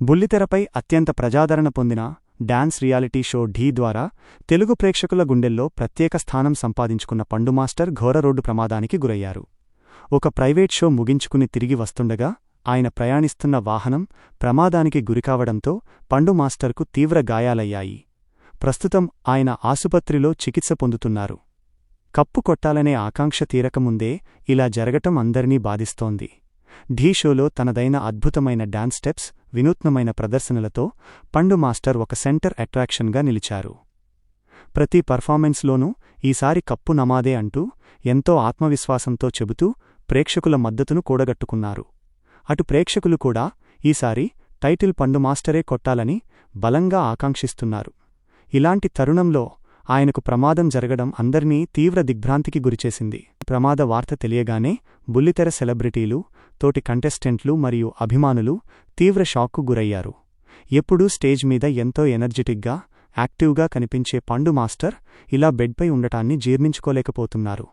బుల్లితెరపై అత్యంత ప్రజాదరణ పొందిన డాన్స్ రియాలిటీ షో ఢీ ద్వారా తెలుగు ప్రేక్షకుల గుండెల్లో ప్రత్యేక స్థానం సంపాదించుకున్న పండు మాస్టర్ ఘోర రోడ్డు ప్రమాదానికి గురయ్యారు. ఒక ప్రైవేట్ షో ముగించుకుని తిరిగి వస్తుండగా ఆయన ప్రయాణిస్తున్న వాహనం ప్రమాదానికి గురికావడంతో పండు మాస్టర్కు తీవ్ర గాయాలయ్యాయి. ప్రస్తుతం ఆయన ఆసుపత్రిలో చికిత్స పొందుతున్నారు. కప్పు కొట్టాలనే ఆకాంక్ష తీరకముందే ఇలా జరగటం అందరినీ బాధిస్తోంది. ఢీ షోలో తనదైన అద్భుతమైన డాన్స్ స్టెప్స్, వినూత్నమైన ప్రదర్శనలతో పండు మాస్టర్ ఒక సెంటర్ అట్రాక్షన్గా నిలిచారు. ప్రతి పర్ఫార్మెన్స్లోనూ ఈసారి కప్పు నమాదే అంటూ ఎంతో ఆత్మవిశ్వాసంతో చెబుతూ ప్రేక్షకుల మద్దతును కూడగట్టుకున్నారు. అటు ప్రేక్షకులు కూడా ఈసారి టైటిల్ పండు మాస్టరే కొట్టాలని బలంగా ఆకాంక్షిస్తున్నారు. ఇలాంటి తరుణంలో ఆయనకు ప్రమాదం జరగడం అందర్నీ తీవ్ర దిగ్భ్రాంతికి గురిచేసింది. ప్రమాద వార్త తెలియగానే బుల్లితెర సెలబ్రిటీలు, తోటి కంటెస్టెంట్లు మరియు అభిమానులు తీవ్ర షాక్కు గురయ్యారు. ఎప్పుడూ స్టేజ్ మీద ఎంతో ఎనర్జెటిక్గా, యాక్టివ్గా కనిపించే పండు మాస్టర్ ఇలా బెడ్పై ఉండటాన్ని జీర్ణించుకోలేకపోతున్నారు.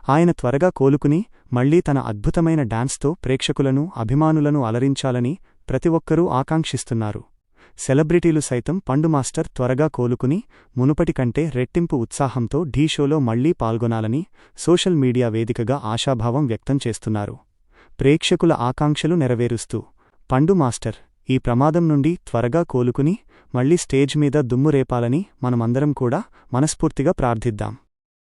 ఆయన త్వరగా కోలుకుని మళ్లీ తన అద్భుతమైన డాన్స్తో ప్రేక్షకులను, అభిమానులను అలరించాలని ప్రతి ఒక్కరూ ఆకాంక్షిస్తున్నారు. సెలబ్రిటీలు సైతం పండు మాస్టర్ త్వరగా కోలుకుని మునుపటి కంటే రెట్టింపు ఉత్సాహంతో ఢీ షోలో మళ్లీ పాల్గొనాలని సోషల్ మీడియా వేదికగా ఆశాభావం వ్యక్తం చేస్తున్నారు. ప్రేక్షకుల ఆకాంక్షలు నెరవేరుస్తూ పండు మాస్టర్ ఈ ప్రమాదం నుండి త్వరగా కోలుకుని మళ్లీ స్టేజ్ మీద దుమ్ము రేపాలని మనమందరం కూడా మనస్ఫూర్తిగా ప్రార్థిద్దాం.